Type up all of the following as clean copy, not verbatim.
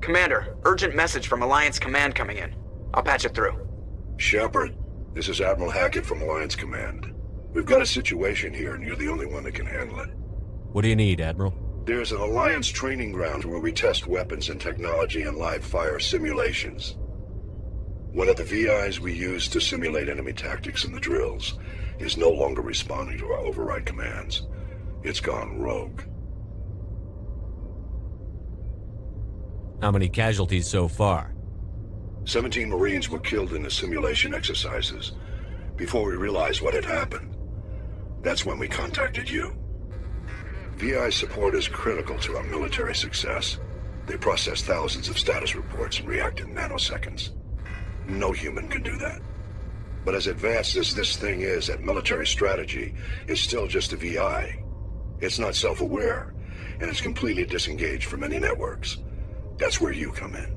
Commander, urgent message from Alliance Command coming in. I'll patch it through. Shepard, this is Admiral Hackett from Alliance Command. We've got a situation here, and you're the only one that can handle it. What do you need, Admiral? There's an Alliance training ground where we test weapons and technology in live fire simulations. One of the VIs we use to simulate enemy tactics in the drills is no longer responding to our override commands. It's gone rogue. How many casualties so far? 17 Marines were killed in the simulation exercises before we realized what had happened. That's when we contacted you. VI support is critical to our military success. They process thousands of status reports and react in nanoseconds. No human can do that. But as advanced as this thing is at military strategy, it's still just a VI. It's not self-aware, and it's completely disengaged from any networks. That's where you come in.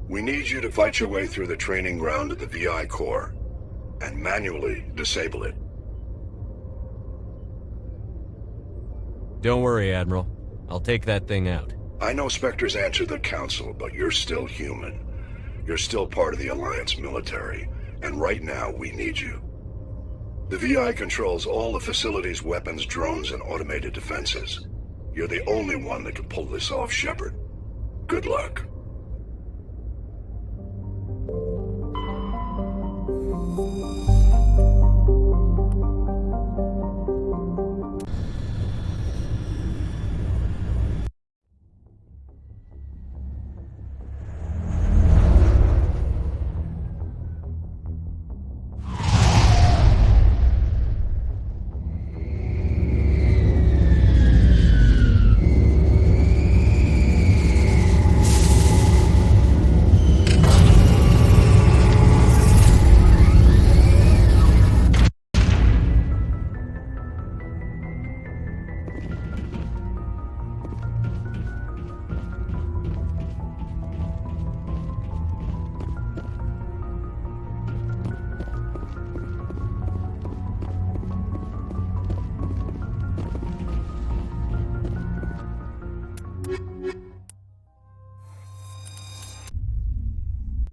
We need you to fight your way through the training ground of the VI core and manually disable it. Don't worry, Admiral. I'll take that thing out. I know Spectres answer the Council, but you're still human. You're still part of the Alliance military, and right now we need you. The VI controls all the facility's weapons, drones, and automated defenses. You're the only one that can pull this off, Shepard. Good luck.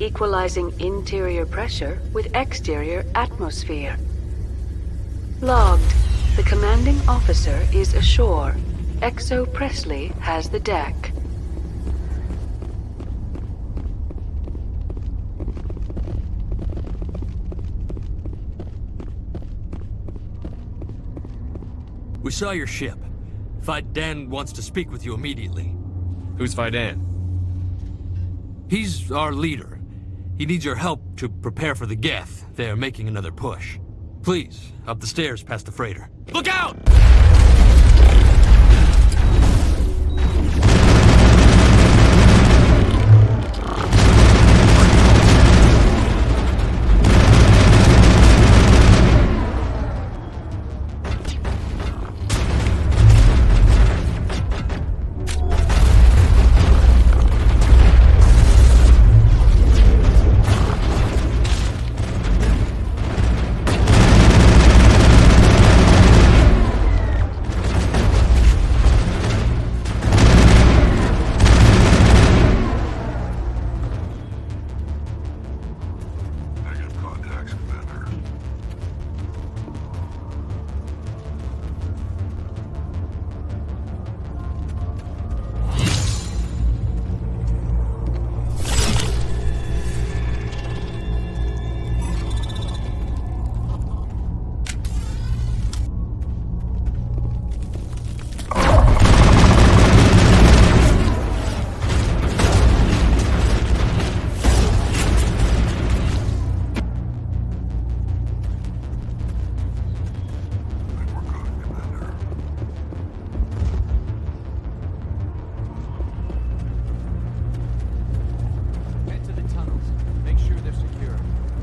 Equalizing interior pressure with exterior atmosphere. Logged. The commanding officer is ashore. Exo Presley has the deck. We saw your ship. Fidan wants to speak with you immediately. Who's Fidan? He's our leader. He needs your help to prepare for the Geth. They're making another push. Please, up the stairs past the freighter. Look out!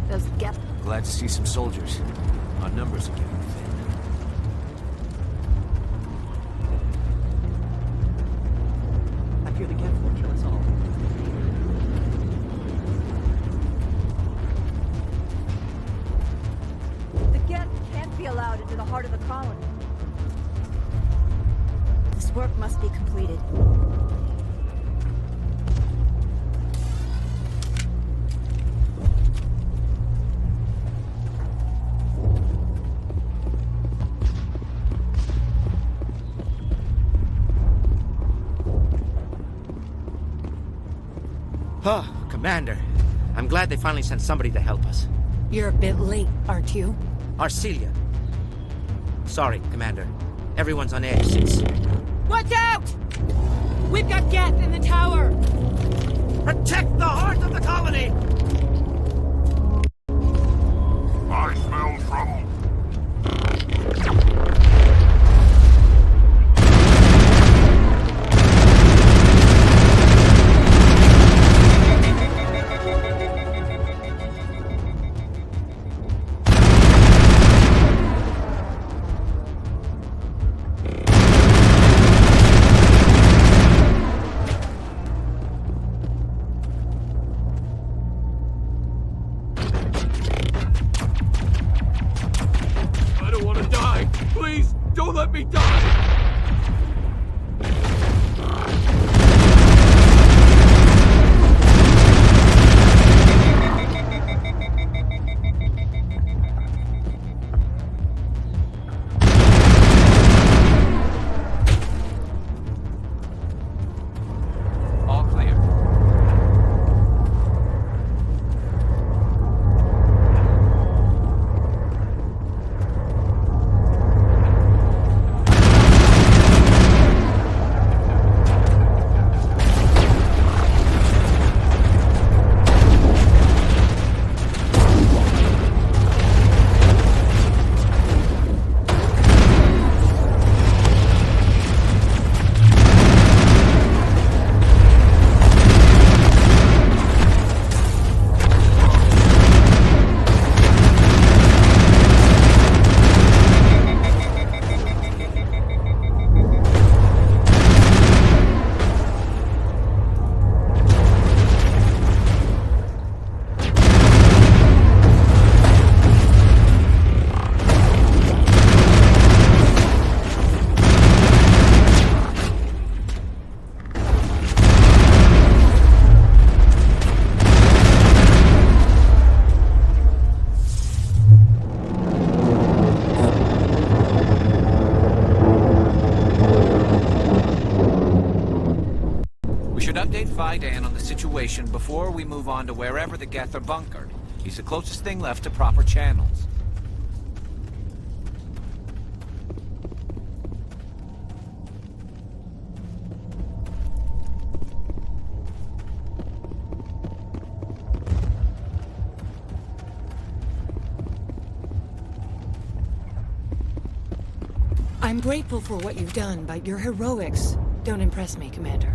Those Geth... Glad to see some soldiers. Our numbers are getting thin. I fear the Geth will kill us all. The Geth can't be allowed into the heart of the colony. This work must be completed. Oh, Commander. I'm glad they finally sent somebody to help us. You're a bit late, aren't you? Arcelia. Sorry, Commander. Everyone's on edge since... Watch out! We've got Geth in the tower! Protect the heart of the colony! I smell trouble. I don't want to die! Please, don't let me die! All clear. We should update Vidan on the situation before we move on to wherever the Geth are bunkered. He's the closest thing left to proper channels. I'm grateful for what you've done, but your heroics don't impress me, Commander.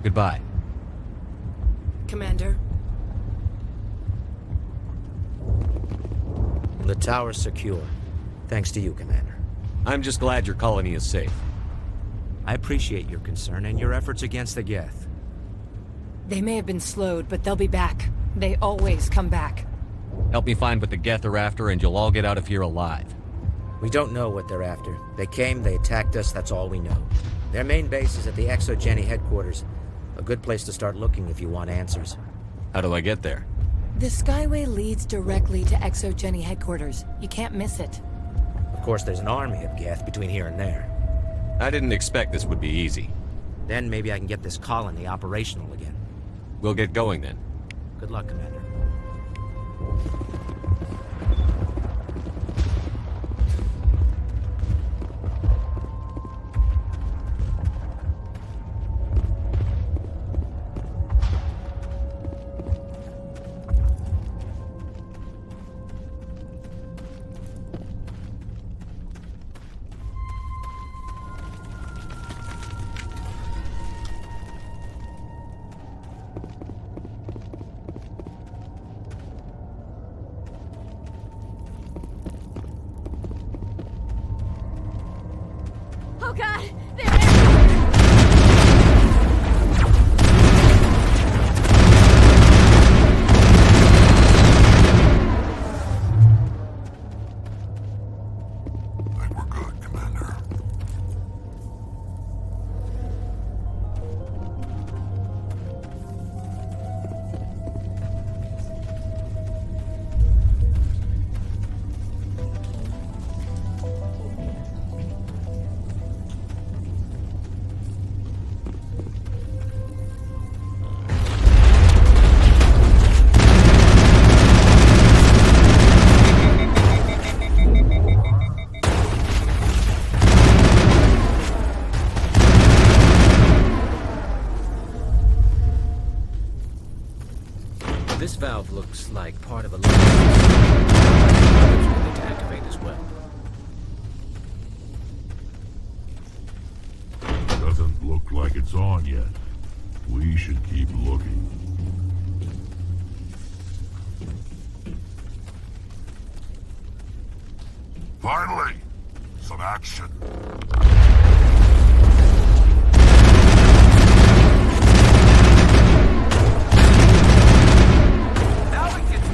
Goodbye. Commander? The tower's secure. Thanks to you, Commander. I'm just glad your colony is safe. I appreciate your concern and your efforts against the Geth. They may have been slowed, but they'll be back. They always come back. Help me find what the Geth are after, and you'll all get out of here alive. We don't know what they're after. They came, they attacked us, that's all we know. Their main base is at the Exogeny headquarters. A good place to start looking if you want answers. How do I get there? The Skyway leads directly to Exogeny headquarters. You can't miss it. Of course, there's an army of Geth between here and there. I didn't expect this would be easy. Then maybe I can get this colony operational again. We'll get going then. Good luck, Commander. This valve looks like part of a lock. Others will need to activate as well. Doesn't look like it's on yet. We should keep looking. Finally! Some action. Now it gets...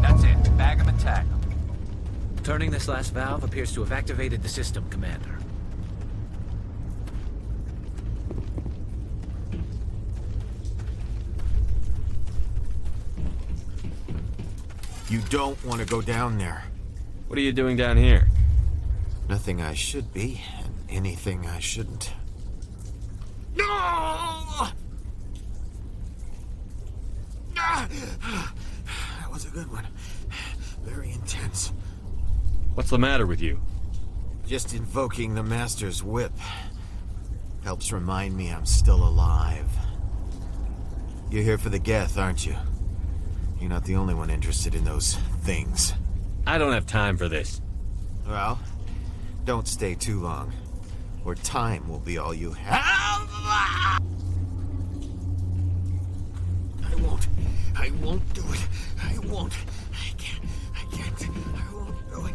That's it. Bag them and tag them. Turning this last valve appears to have activated the system, Commander. You don't want to go down there. What are you doing down here? Nothing I should be, and anything I shouldn't. No! That was a good one. Very intense. What's the matter with you? Just invoking the Master's whip helps remind me I'm still alive. You're here for the Geth, aren't you? You're not the only one interested in those things. I don't have time for this. Well, don't stay too long, or time will be all you have. I won't do it. I won't. I can't. I won't do it.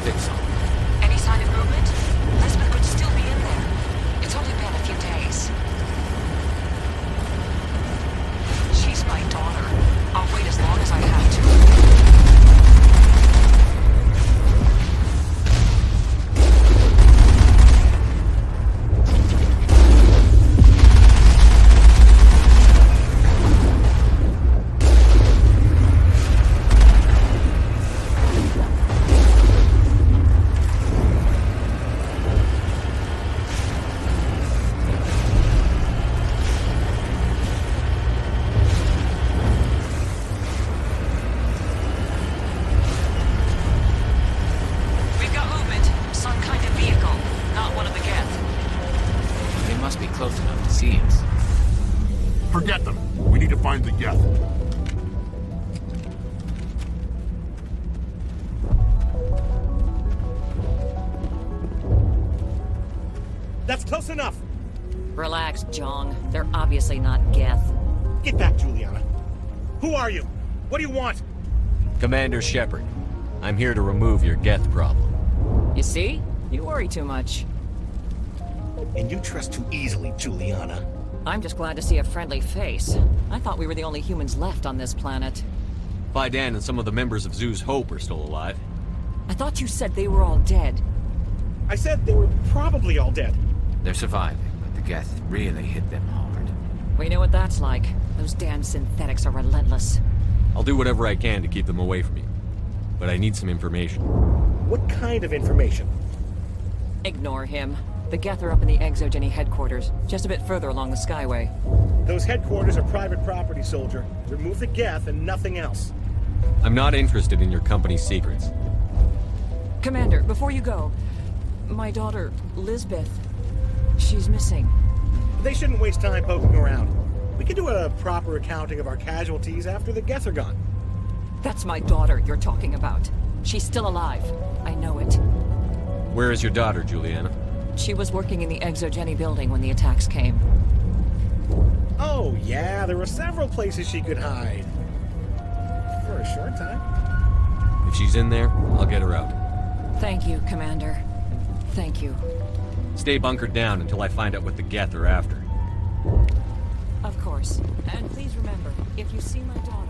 fix all. Any sign of movement? Elizabeth could still be in there. It's only been a few days. She's my daughter. I'll wait as long as I have to. Forget them. We need to find the Geth. That's close enough. Relax, Jong. They're obviously not Geth. Get back, Juliana. Who are you? What do you want? Commander Shepard. I'm here to remove your Geth problem. You see? You worry too much. And you trust too easily, Juliana. I'm just glad to see a friendly face. I thought we were the only humans left on this planet. Fidan and some of the members of Zoo's Hope are still alive. I thought you said they were all dead. I said they were probably all dead. They're surviving, but the Geth really hit them hard. We know what that's like. Those damn synthetics are relentless. I'll do whatever I can to keep them away from you. But I need some information. What kind of information? Ignore him. The Geth are up in the Exogeny headquarters, just a bit further along the Skyway. Those headquarters are private property, soldier. Remove the Geth and nothing else. I'm not interested in your company's secrets. Commander, before you go, my daughter, Lisbeth, she's missing. They shouldn't waste time poking around. We can do a proper accounting of our casualties after the Geth are gone. That's my daughter you're talking about. She's still alive. I know it. Where is your daughter, Juliana? She was working in the Exogeny building when the attacks came. Oh, yeah, there were several places she could hide. For a short time. If she's in there, I'll get her out. Thank you, Commander. Thank you. Stay bunkered down until I find out what the Geth are after. Of course. And please remember, if you see my daughter...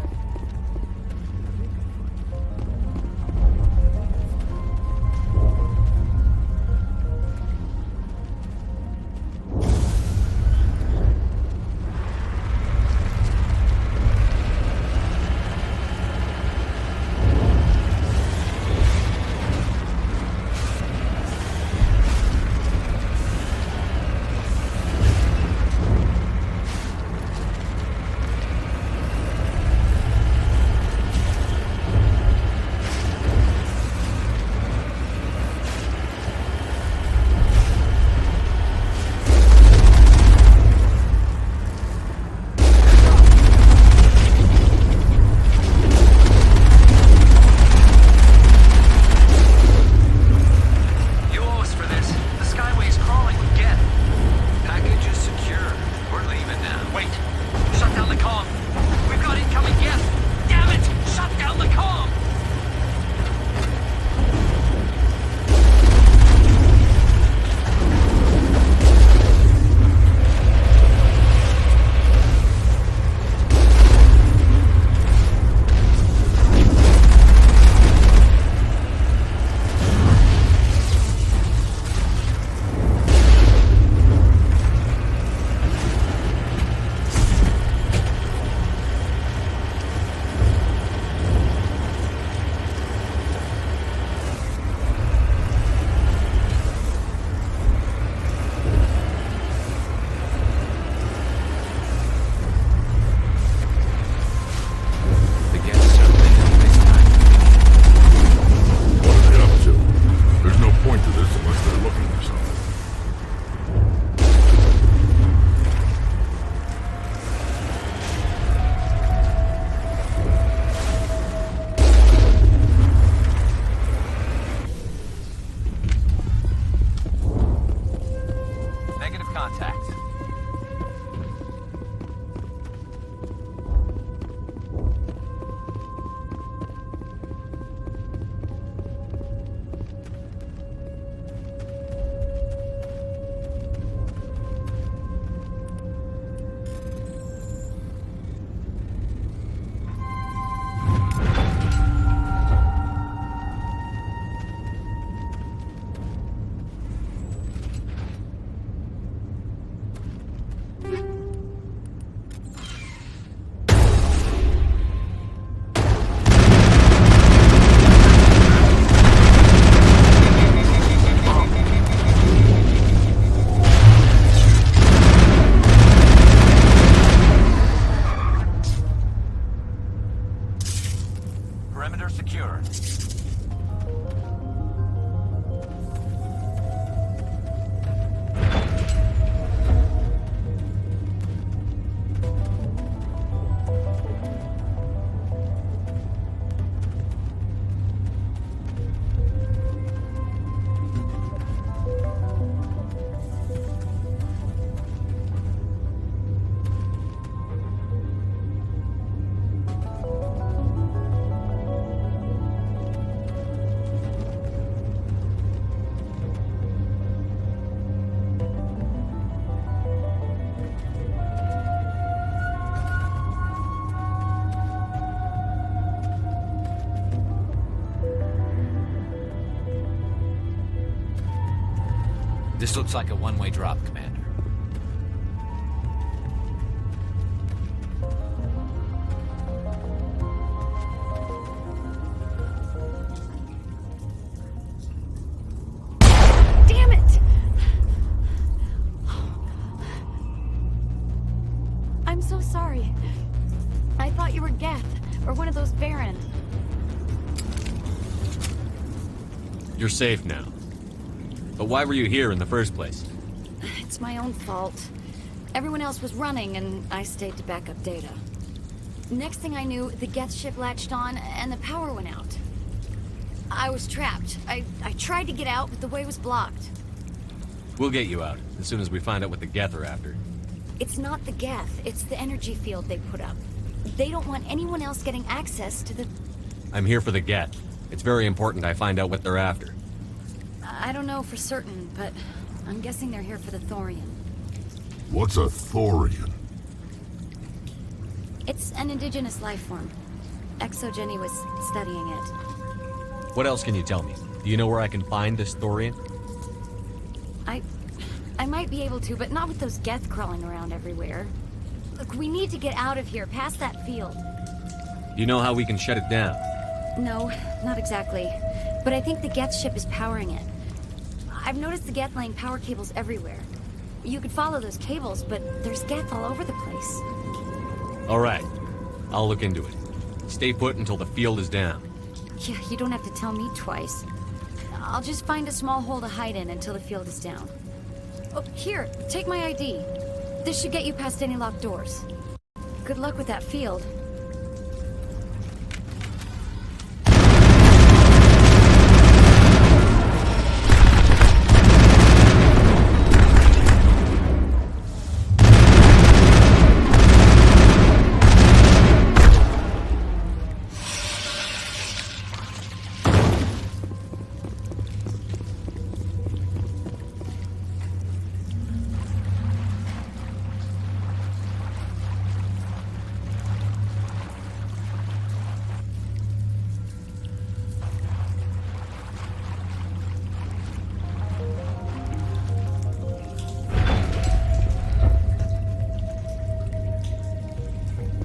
This looks like a one-way drop, Commander. Damn it! I'm so sorry. I thought you were Geth, or one of those Baron. You're safe now. But why were you here in the first place? It's my own fault. Everyone else was running, and I stayed to back up data. Next thing I knew, the Geth ship latched on, and the power went out. I was trapped. I tried to get out, but the way was blocked. We'll get you out, as soon as we find out what the Geth are after. It's not the Geth, it's the energy field they put up. They don't want anyone else getting access to the... I'm here for the Geth. It's very important I find out what they're after. I don't know for certain, but I'm guessing they're here for the Thorian. What's a Thorian? It's an indigenous life form. Exogeny was studying it. What else can you tell me? Do you know where I can find this Thorian? I might be able to, but not with those Geth crawling around everywhere. Look, we need to get out of here, past that field. Do you know how we can shut it down? No, not exactly. But I think the Geth ship is powering it. I've noticed the Geth laying power cables everywhere. You could follow those cables, but there's Geth all over the place. All right. I'll look into it. Stay put until the field is down. Yeah, you don't have to tell me twice. I'll just find a small hole to hide in until the field is down. Oh, here, take my ID. This should get you past any locked doors. Good luck with that field.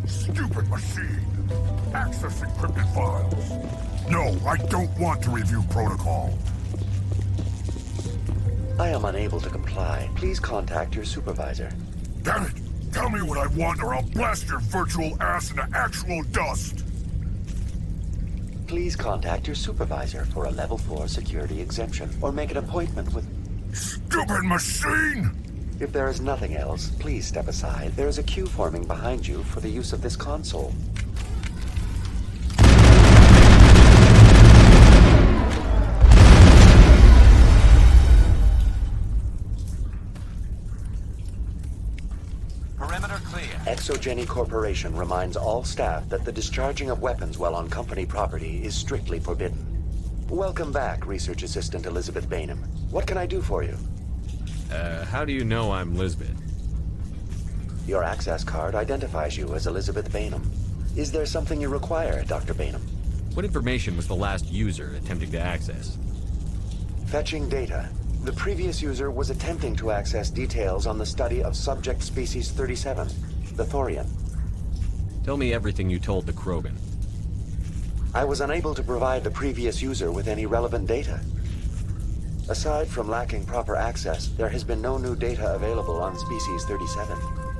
Stupid machine! Access encrypted files. No, I don't want to review protocol. I am unable to comply. Please contact your supervisor. Damn it! Tell me what I want or I'll blast your virtual ass into actual dust! Please contact your supervisor for a level 4 security exemption, or make an appointment with... Stupid machine! If there is nothing else, please step aside. There is a queue forming behind you for the use of this console. Perimeter clear. Exogeny Corporation reminds all staff that the discharging of weapons while on company property is strictly forbidden. Welcome back, Research Assistant Elizabeth Bainham. What can I do for you? How do you know I'm Lisbeth? Your access card identifies you as Elizabeth Bainham. Is there something you require, Dr. Bainham? What information was the last user attempting to access? Fetching data. The previous user was attempting to access details on the study of subject species 37, the Thorian. Tell me everything you told the Krogan. I was unable to provide the previous user with any relevant data. Aside from lacking proper access, there has been no new data available on Species 37.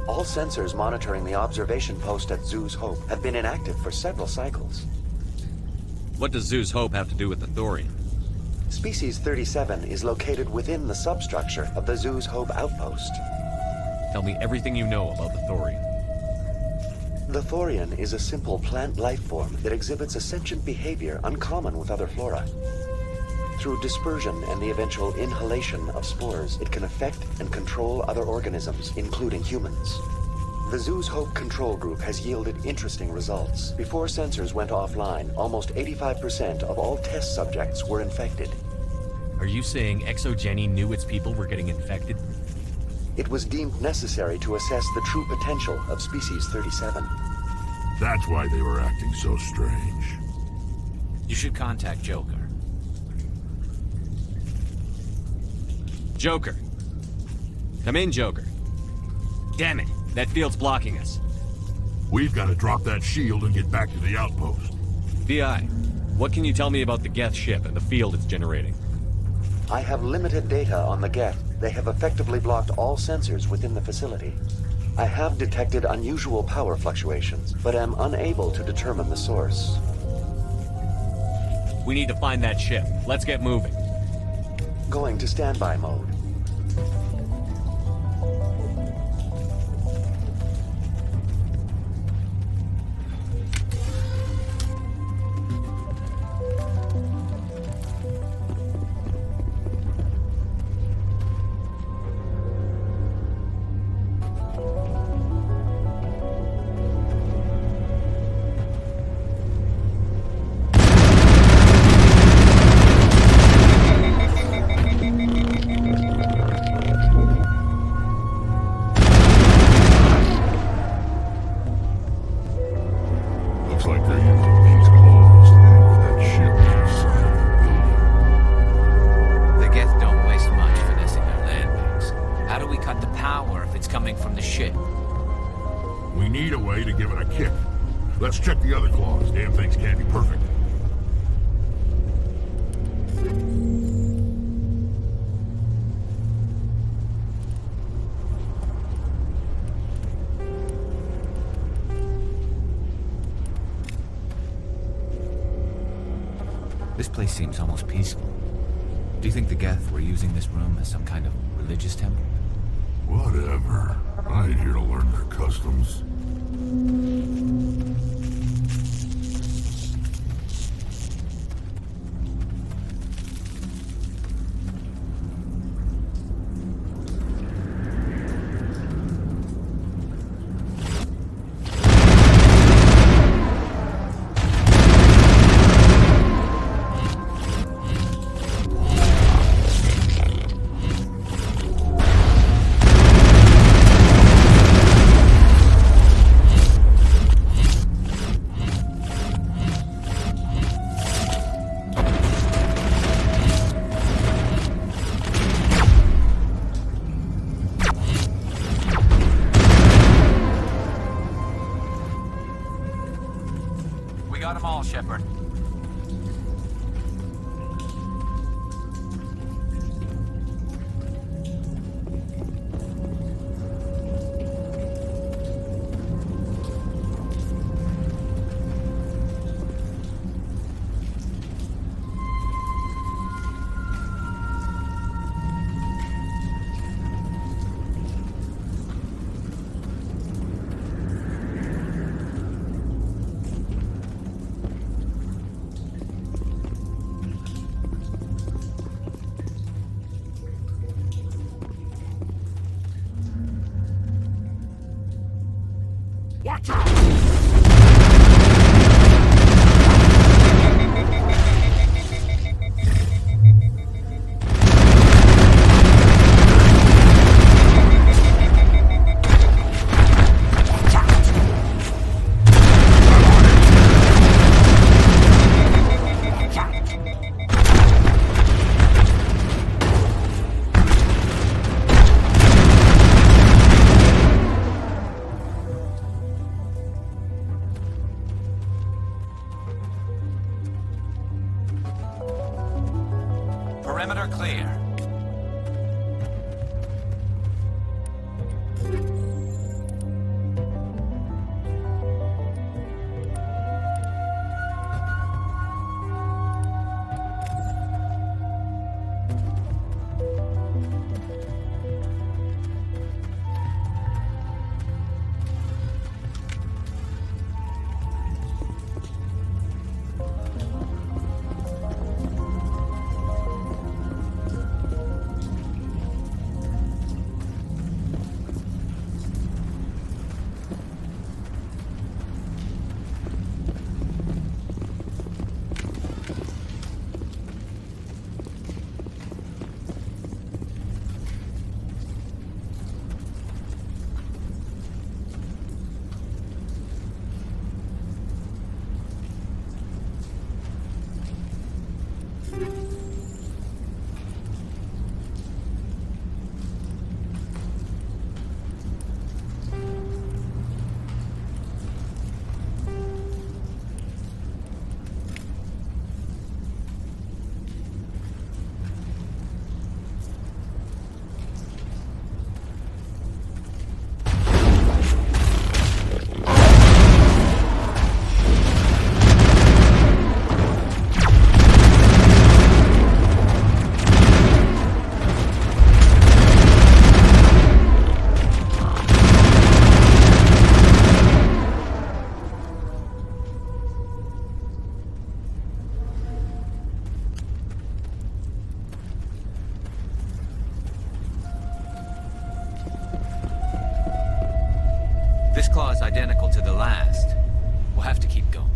All sensors monitoring the observation post at Zoo's Hope have been inactive for several cycles. What does Zoo's Hope have to do with the Thorian? Species 37 is located within the substructure of the Zoo's Hope outpost. Tell me everything you know about the Thorian. The Thorian is a simple plant life form that exhibits a sentient behavior uncommon with other flora. Through dispersion and the eventual inhalation of spores, it can affect and control other organisms, including humans. The Zoo's Hope control group has yielded interesting results. Before sensors went offline, almost 85% of all test subjects were infected. Are you saying Exogeny knew its people were getting infected? It was deemed necessary to assess the true potential of Species 37. That's why they were acting so strange. You should contact Joker. Joker. Come in, Joker. Damn it, that field's blocking us. We've got to drop that shield and get back to the outpost. VI, what can you tell me about the Geth ship and the field it's generating? I have limited data on the Geth. They have effectively blocked all sensors within the facility. I have detected unusual power fluctuations, but am unable to determine the source. We need to find that ship. Let's get moving. Going to standby mode. Looks like they're using these claws to anchor that ship to the side of the building. The Geth don't waste much finessing their landings. How do we cut the power if it's coming from the ship? We need a way to give it a kick. Let's check the other claws. Damn things can't be perfect. This place seems almost peaceful. Do you think the Geth were using this room as some kind of religious temple? Whatever. I ain't here to learn their customs. We got them all, Shepard. Perimeter clear. claw is identical to the last. We'll have to keep going.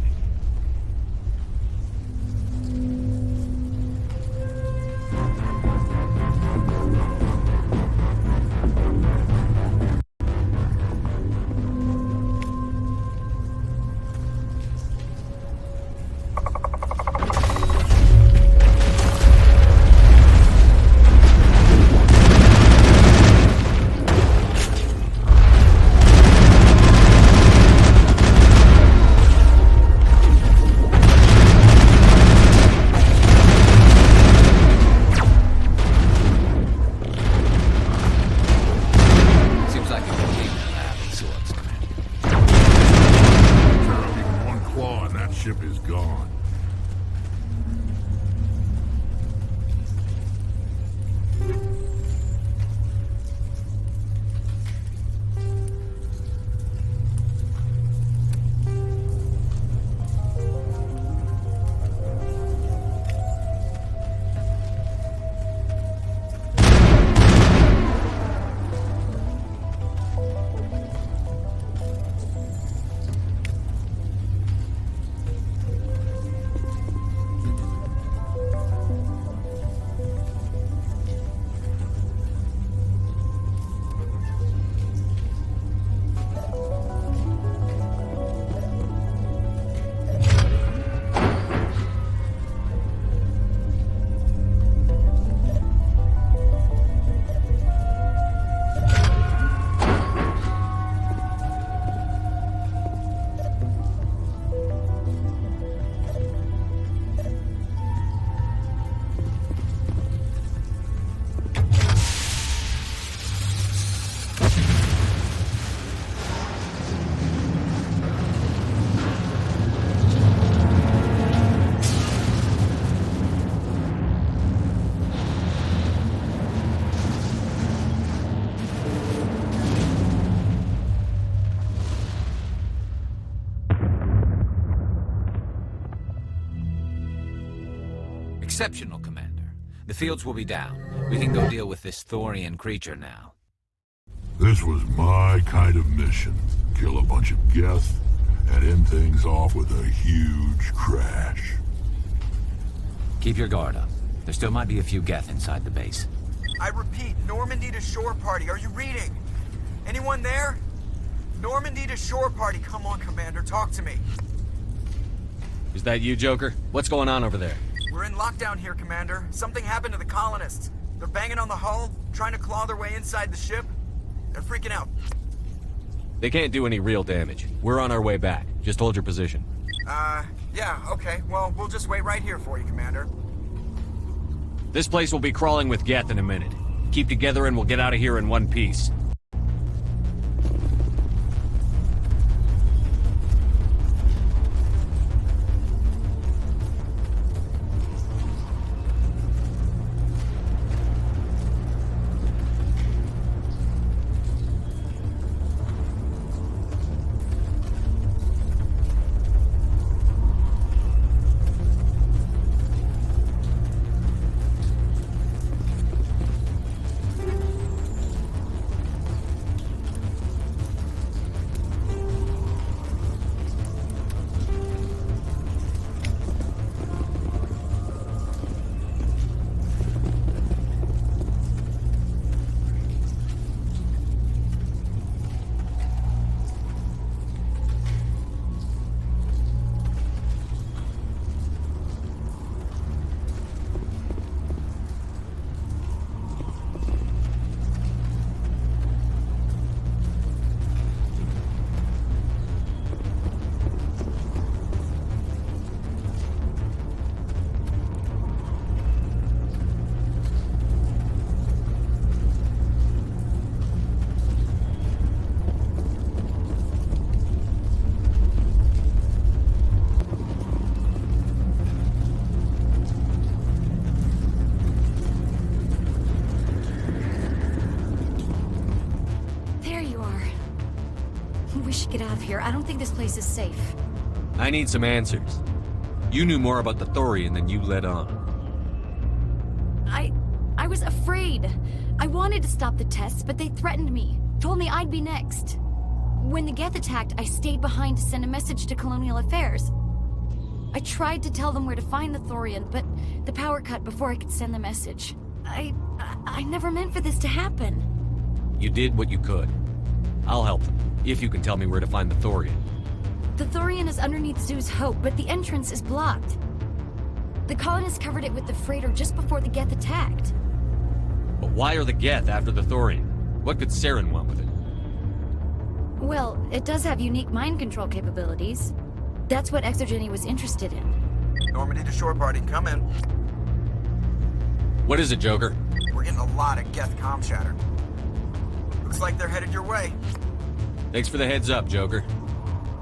Exceptional, Commander. The fields will be down. We can go deal with this Thorian creature now. This was my kind of mission. Kill a bunch of Geth and end things off with a huge crash. Keep your guard up. There still might be a few Geth inside the base. I repeat, Normandy to shore party. Are you reading? Anyone there? Normandy to shore party. Come on, Commander. Talk to me. Is that you, Joker? What's going on over there? We're in lockdown here, Commander. Something happened to the colonists. They're banging on the hull, trying to claw their way inside the ship. They're freaking out. They can't do any real damage. We're on our way back. Just hold your position. Yeah, okay. Well, we'll just wait right here for you, Commander. This place will be crawling with Geth in a minute. Keep together and we'll get out of here in one piece. Get out of here. I don't think this place is safe. I need some answers. You knew more about the Thorian than you let on. I was afraid. I wanted to stop the tests, but they threatened me. Told me I'd be next. When the Geth attacked, I stayed behind to send a message to Colonial Affairs. I tried to tell them where to find the Thorian, but the power cut before I could send the message. I never meant for this to happen. You did what you could. I'll help them, if you can tell me where to find the Thorian. The Thorian is underneath Zoo's Hope, but the entrance is blocked. The colonists covered it with the freighter just before the Geth attacked. But why are the Geth after the Thorian? What could Saren want with it? Well, it does have unique mind control capabilities. That's what Exogeny was interested in. Normandy to shore party, come in. What is it, Joker? We're getting a lot of Geth comm chatter. Looks like they're headed your way. Thanks for the heads up, Joker.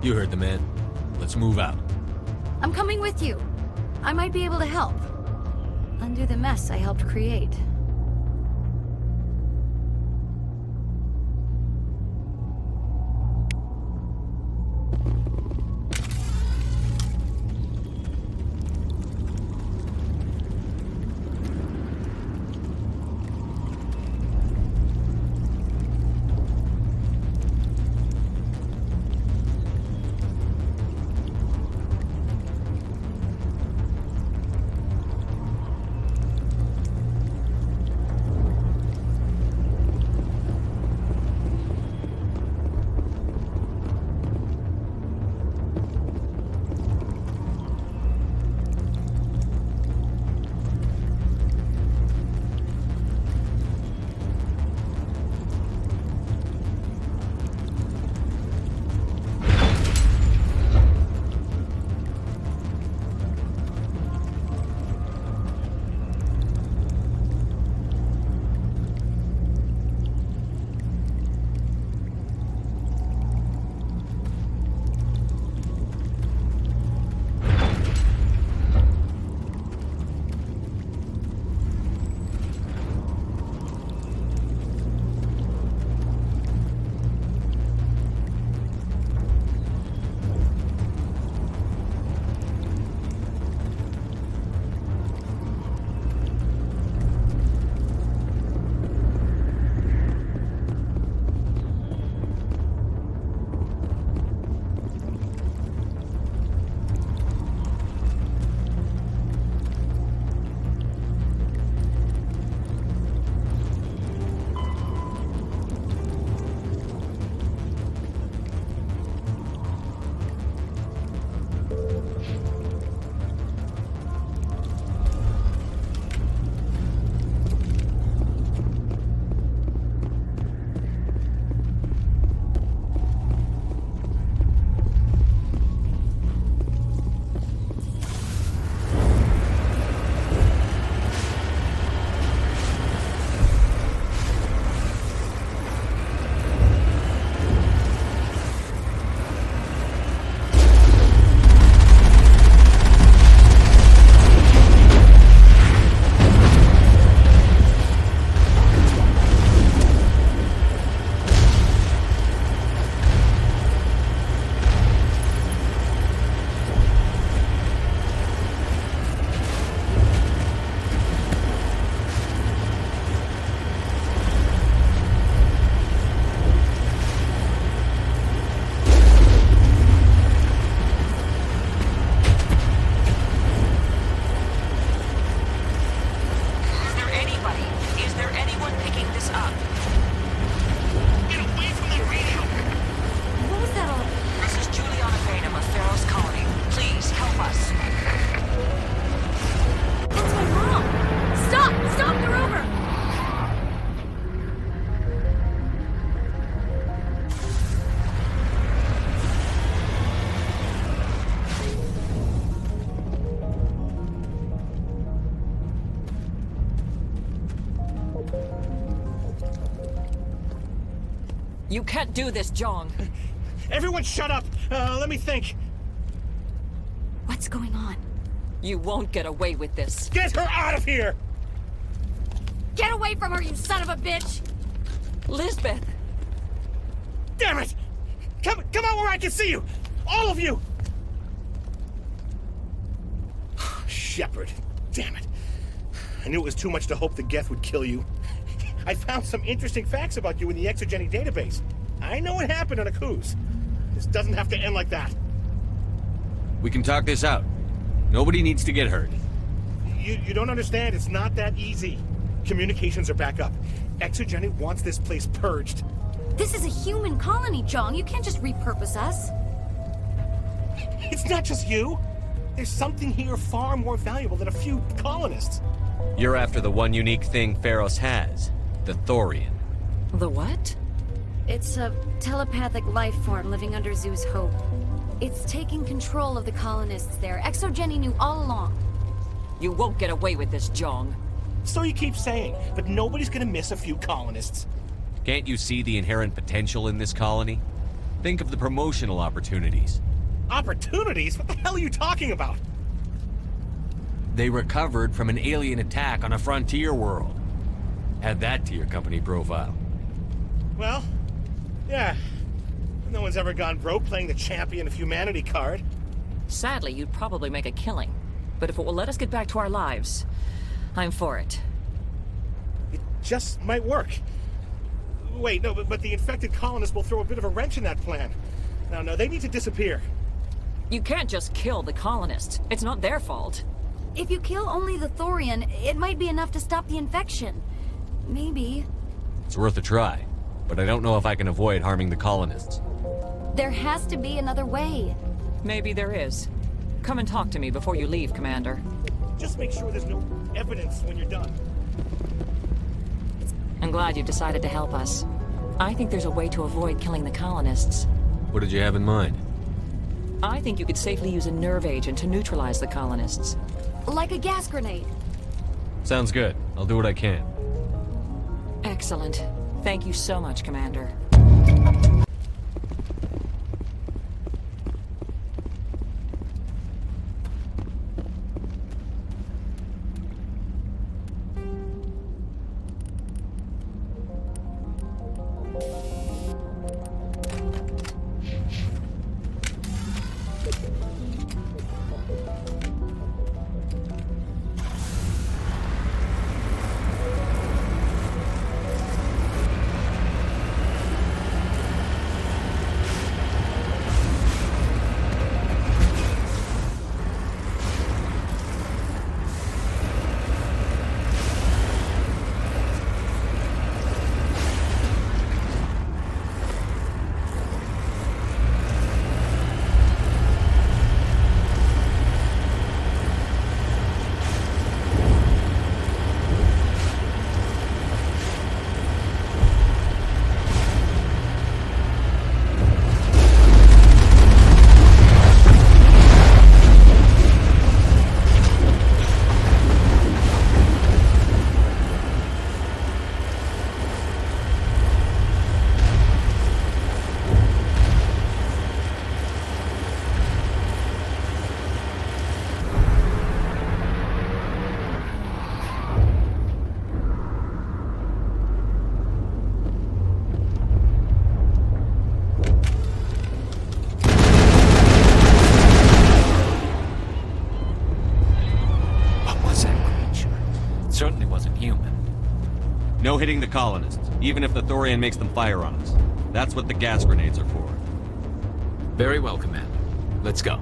You heard the man. Let's move out. I'm coming with you. I might be able to help. Undo the mess I helped create. You can't do this, Jong. Everyone shut up! Let me think. What's going on? You won't get away with this. Get her out of here! Get away from her, you son of a bitch! Lisbeth! Damn it! Come out where I can see you! All of you! Shepard. Damn it. I knew it was too much to hope the Geth would kill you. I found some interesting facts about you in the Exogeny database. I know what happened on Akuz. This doesn't have to end like that. We can talk this out. Nobody needs to get hurt. You don't understand. It's not that easy. Communications are back up. Exogeny wants this place purged. This is a human colony, Jong. You can't just repurpose us. It's not just you. There's something here far more valuable than a few colonists. You're after the one unique thing Feros has, the Thorian. The what? It's a telepathic life form living under Zoo's hope. It's taking control of the colonists there. Exogeny knew all along. You won't get away with this, Jong. So you keep saying, but nobody's gonna miss a few colonists. Can't you see the inherent potential in this colony? Think of the promotional opportunities. Opportunities? What the hell are you talking about? They recovered from an alien attack on a frontier world. Add that to your company profile. Well, yeah. No one's ever gone broke playing the champion of humanity card. Sadly, you'd probably make a killing. But if it will let us get back to our lives, I'm for it. It just might work. Wait, no, but the infected colonists will throw a bit of a wrench in that plan. No, they need to disappear. You can't just kill the colonists. It's not their fault. If you kill only the Thorian, it might be enough to stop the infection. Maybe. It's worth a try, but I don't know if I can avoid harming the colonists. There has to be another way. Maybe there is. Come and talk to me before you leave, Commander. Just make sure there's no evidence when you're done. I'm glad you decided to help us. I think there's a way to avoid killing the colonists. What did you have in mind? I think you could safely use a nerve agent to neutralize the colonists. Like a gas grenade. Sounds good. I'll do what I can. Excellent. Thank you so much, Commander. Certainly wasn't human. No hitting the colonists, even if the Thorian makes them fire on us. That's what the gas grenades are for. Very well, Commander. Let's go.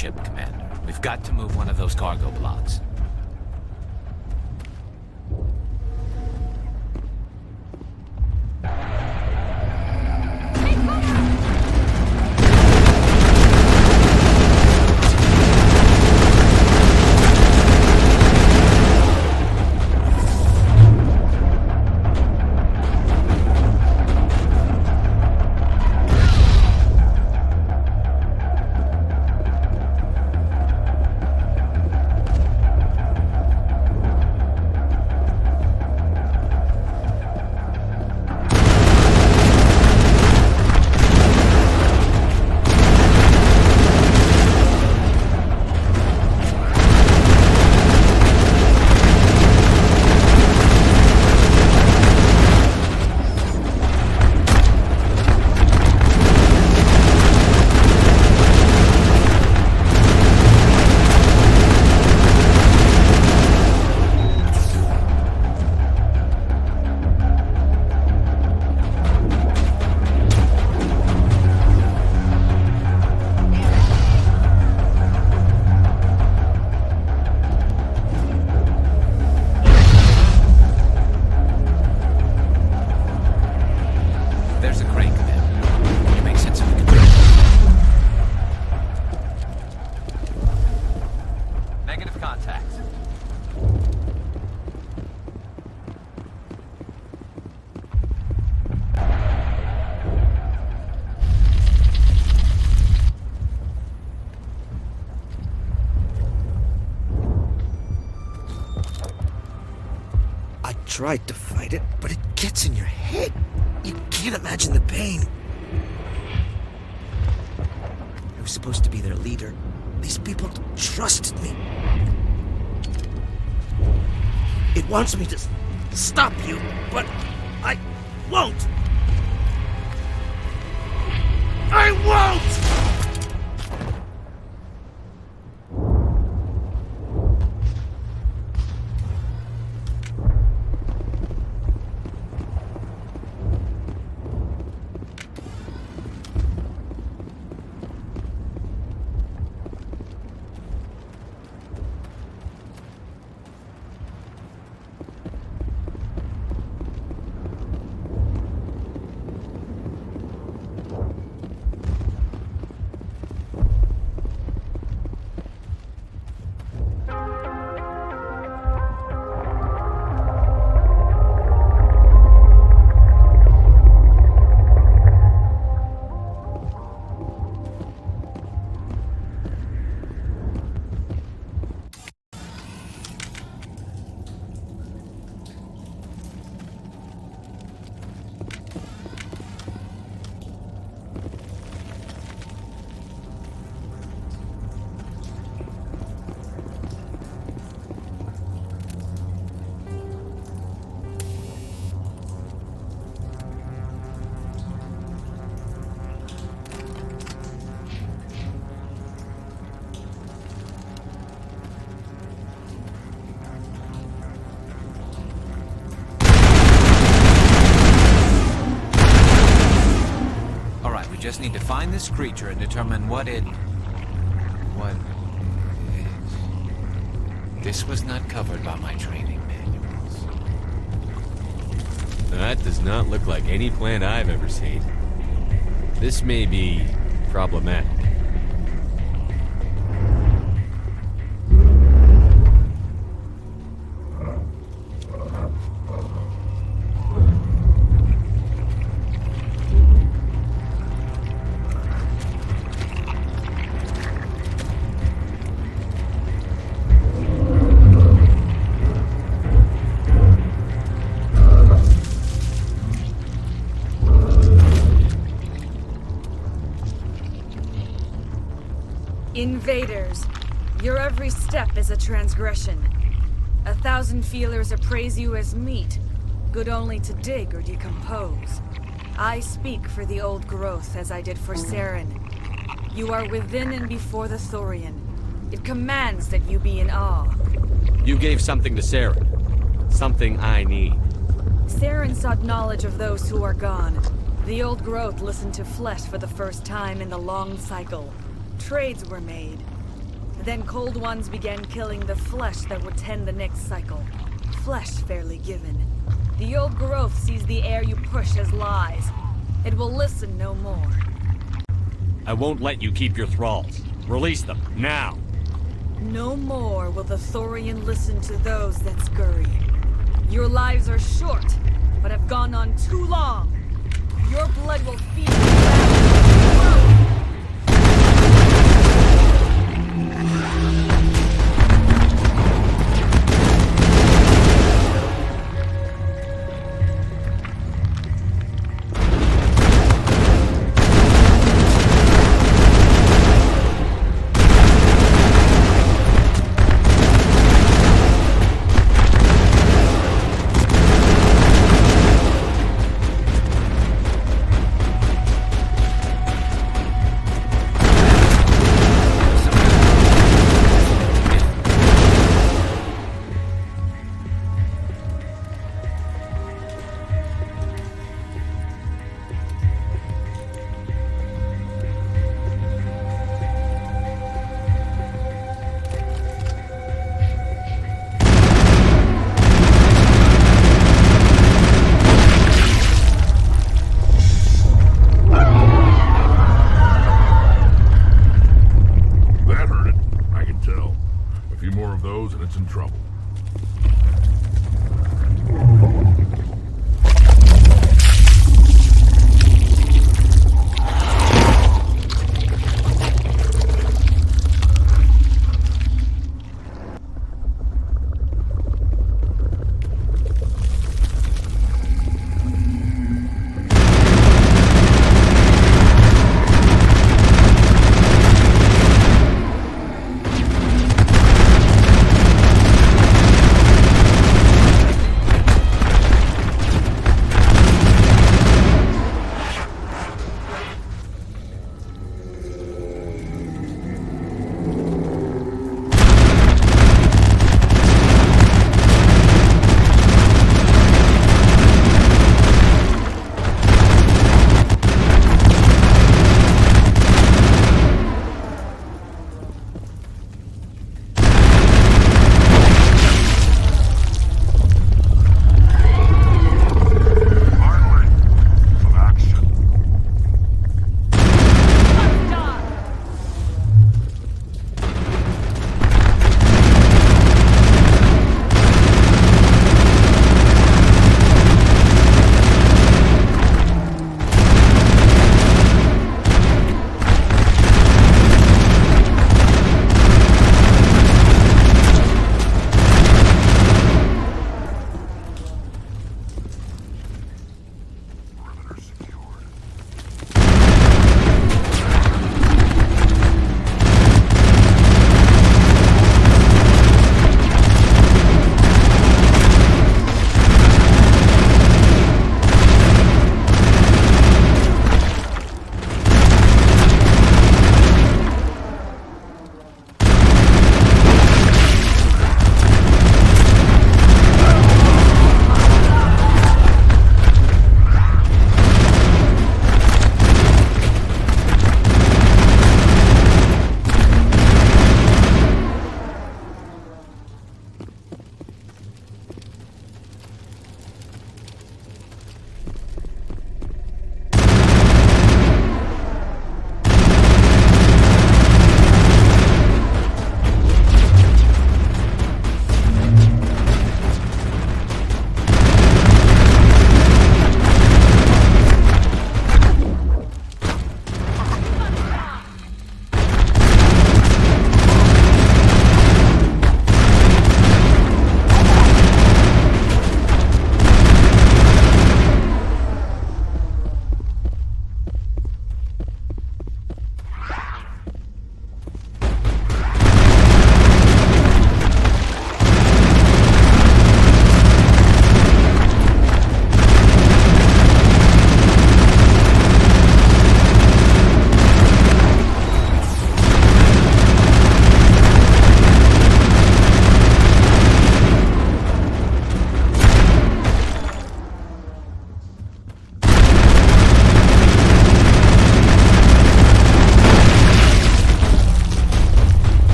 ship, Commander. We've got to move one of those cargo blocks. Tried to fight it, but it gets in your head. You can't imagine the pain. I was supposed to be their leader. These people trusted me. It wants me to stop you, but I won't. I won't! Just need to find this creature and determine what it is. This was not covered by my training manuals. That does not look like any plant I've ever seen. This may be problematic. Invaders, your every step is a transgression. 1,000 feelers appraise you as meat, good only to dig or decompose. I speak for the old growth as I did for Saren. You are within and before the Thorian. It commands that you be in awe. You gave something to Saren. Something I need. Saren sought knowledge of those who are gone. The old growth listened to flesh for the first time in the long cycle. Trades were made. Then cold ones began killing the flesh that would tend the next cycle. Flesh fairly given. The old growth sees the air you push as lies. It will listen no more. I won't let you keep your thralls. Release them, now! No more will the Thorian listen to those that scurry. Your lives are short, but have gone on too long. Your blood will feed the ground.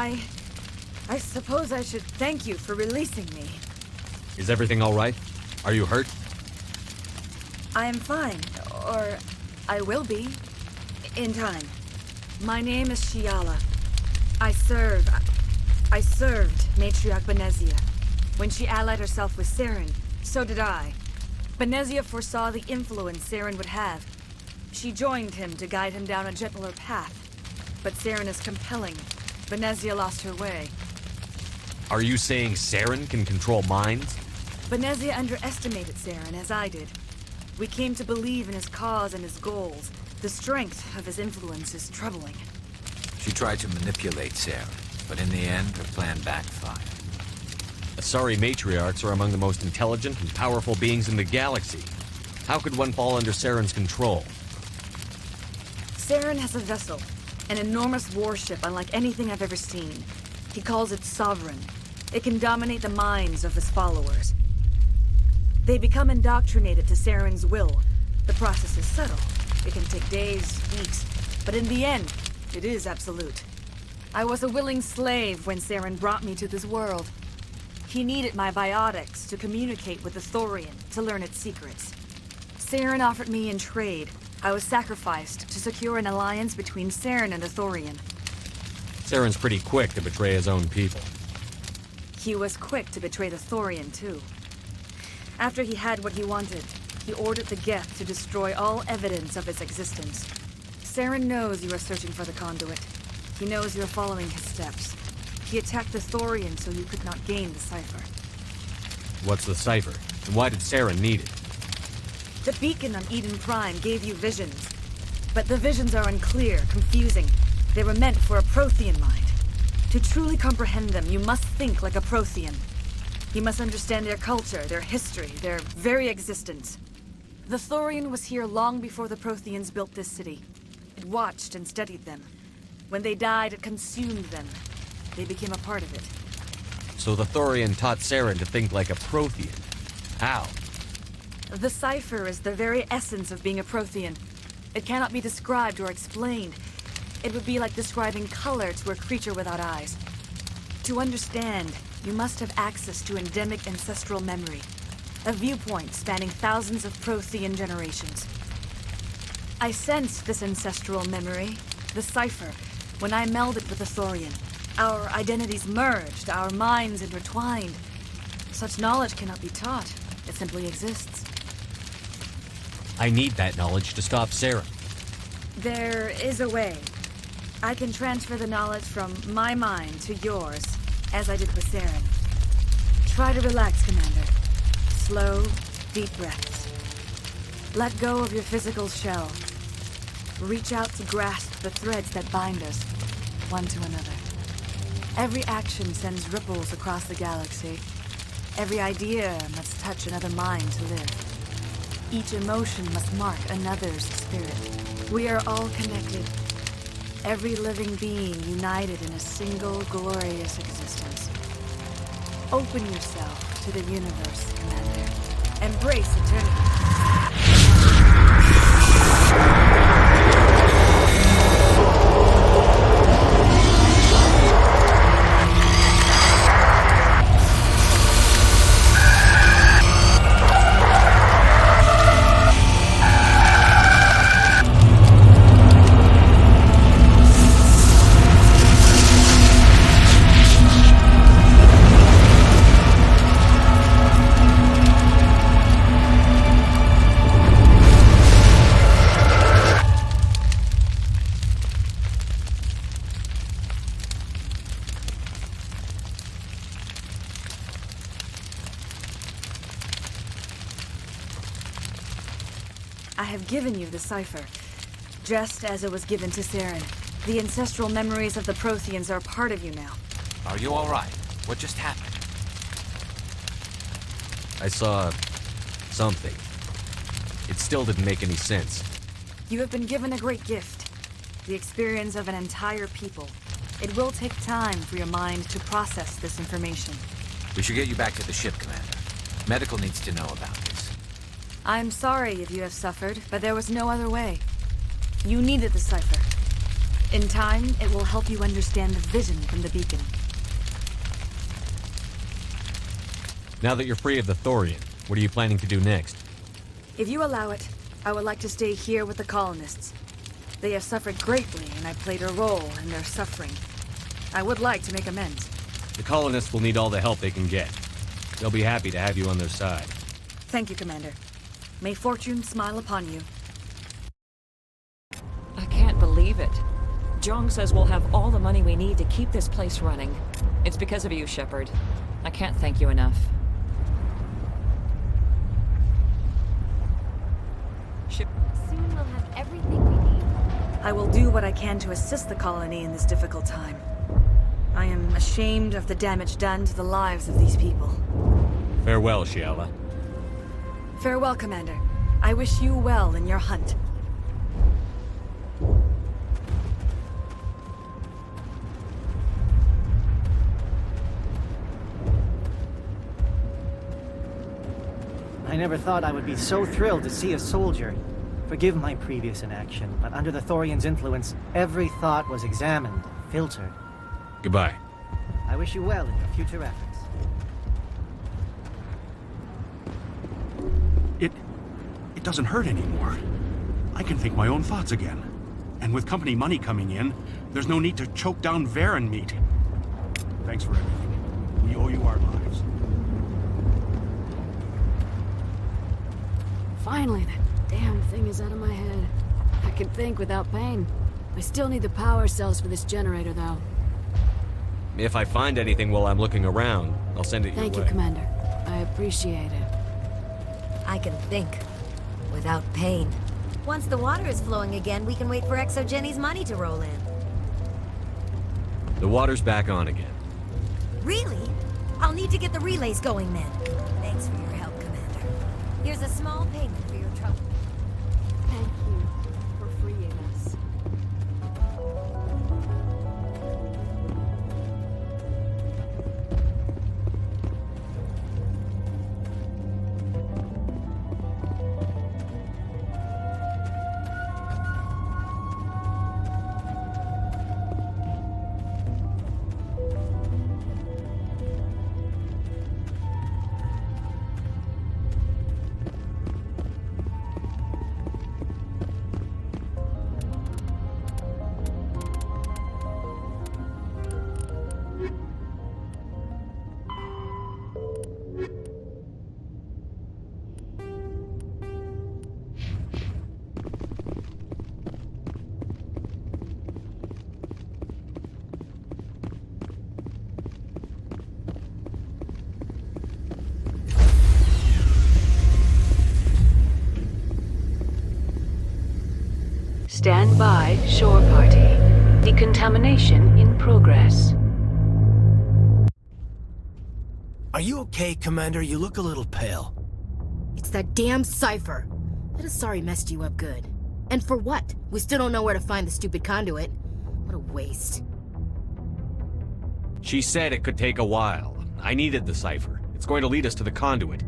I suppose I should thank you for releasing me. Is everything all right? Are you hurt? I am fine, or I will be, in time. My name is Shiala. I served Matriarch Benezia. When she allied herself with Saren, so did I. Benezia foresaw the influence Saren would have. She joined him to guide him down a gentler path. But Saren is compelling. Benezia lost her way. Are you saying Saren can control minds? Benezia underestimated Saren, as I did. We came to believe in his cause and his goals. The strength of his influence is troubling. She tried to manipulate Saren, but in the end, her plan backfired. Asari matriarchs are among the most intelligent and powerful beings in the galaxy. How could one fall under Saren's control? Saren has a vessel, an enormous warship unlike anything I've ever seen. He calls it Sovereign. It can dominate the minds of his followers. They become indoctrinated to Saren's will. The process is subtle. It can take days, weeks, but in the end, it is absolute. I was a willing slave when Saren brought me to this world. He needed my biotics to communicate with the Thorian, to learn its secrets. Saren offered me in trade. I was sacrificed to secure an alliance between Saren and the Thorian. Saren's pretty quick to betray his own people. He was quick to betray the Thorian, too. After he had what he wanted, he ordered the Geth to destroy all evidence of its existence. Saren knows you are searching for the conduit. He knows you are following his steps. He attacked the Thorian so you could not gain the cipher. What's the cipher? And why did Saren need it? The beacon on Eden Prime gave you visions. But the visions are unclear, confusing. They were meant for a Prothean mind. To truly comprehend them, you must think like a Prothean. You must understand their culture, their history, their very existence. The Thorian was here long before the Protheans built this city. It watched and studied them. When they died, it consumed them. They became a part of it. So the Thorian taught Saren to think like a Prothean. How? The cipher is the very essence of being a Prothean. It cannot be described or explained. It would be like describing color to a creature without eyes. To understand, you must have access to endemic ancestral memory. A viewpoint spanning thousands of Prothean generations. I sensed this ancestral memory, the cipher, when I melded with the Thorian. Our identities merged, our minds intertwined. Such knowledge cannot be taught. It simply exists. I need that knowledge to stop Saren. There is a way. I can transfer the knowledge from my mind to yours, as I did with Saren. Try to relax, Commander. Slow, deep breaths. Let go of your physical shell. Reach out to grasp the threads that bind us, one to another. Every action sends ripples across the galaxy. Every idea must touch another mind to live. Each emotion must mark another's spirit. We are all connected. Every living being united in a single glorious existence. Open yourself to the universe, Commander. Embrace eternity. I have given you the cipher, just as it was given to Saren. The ancestral memories of the Protheans are part of you now. Are you all right? What just happened? I saw something. It still didn't make any sense. You have been given a great gift, the experience of an entire people. It will take time for your mind to process this information. We should get you back to the ship, Commander. Medical needs to know about this. I'm sorry if you have suffered, but there was no other way. You needed the cipher. In time, it will help you understand the vision from the beacon. Now that you're free of the Thorian, what are you planning to do next? If you allow it, I would like to stay here with the colonists. They have suffered greatly, and I played a role in their suffering. I would like to make amends. The colonists will need all the help they can get. They'll be happy to have you on their side. Thank you, Commander. May fortune smile upon you. I can't believe it. Jong says we'll have all the money we need to keep this place running. It's because of you, Shepard. I can't thank you enough. Soon we'll have everything we need. I will do what I can to assist the colony in this difficult time. I am ashamed of the damage done to the lives of these people. Farewell, Shiala. Farewell, Commander. I wish you well in your hunt. I never thought I would be so thrilled to see a soldier. Forgive my previous inaction, but under the Thorian's influence, every thought was examined, filtered. Goodbye. I wish you well in your future efforts. It doesn't hurt anymore. I can think my own thoughts again. And with company money coming in, there's no need to choke down Varen meat. Thanks for everything. We owe you our lives. Finally, that damn thing is out of my head. I can think without pain. I still need the power cells for this generator, though. If I find anything while I'm looking around, I'll send it your way. Thank you, Commander. I appreciate it. I can think. Without pain. Once the water is flowing again, we can wait for ExoGenny's money to roll in. The water's back on again. Really? I'll need to get the relays going then. Thanks for your help, Commander. Here's a small payment for your trouble. Thank you for freeing us. Stand by, shore party. Decontamination in progress. Are you okay, Commander? You look a little pale. It's that damn cipher. That Asari messed you up good. And for what? We still don't know where to find the stupid conduit. What a waste. She said it could take a while. I needed the cipher. It's going to lead us to the conduit.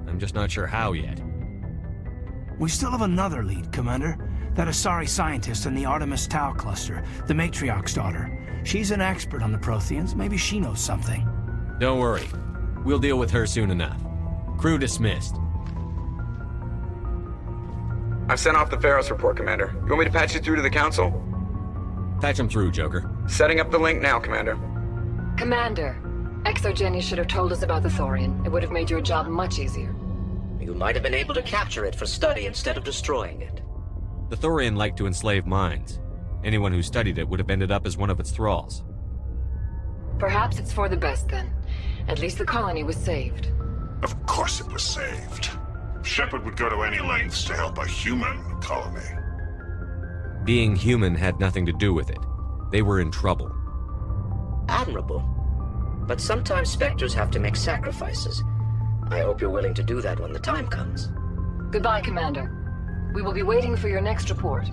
I'm just not sure how yet. We still have another lead, Commander. That Asari scientist in the Artemis Tau cluster, the Matriarch's daughter. She's an expert on the Protheans. Maybe she knows something. Don't worry. We'll deal with her soon enough. Crew dismissed. I've sent off the Feros report, Commander. You want me to patch you through to the Council? Patch him through, Joker. Setting up the link now, Commander. Commander, ExoGenny should have told us about the Thorian. It would have made your job much easier. You might have been able to capture it for study instead of destroying it. The Thorian liked to enslave minds. Anyone who studied it would have ended up as one of its thralls. Perhaps it's for the best then. At least the colony was saved. Of course it was saved. Shepard would go to any lengths to help a human colony. Being human had nothing to do with it. They were in trouble. Admirable. But sometimes Spectres have to make sacrifices. I hope you're willing to do that when the time comes. Goodbye, Commander. We will be waiting for your next report.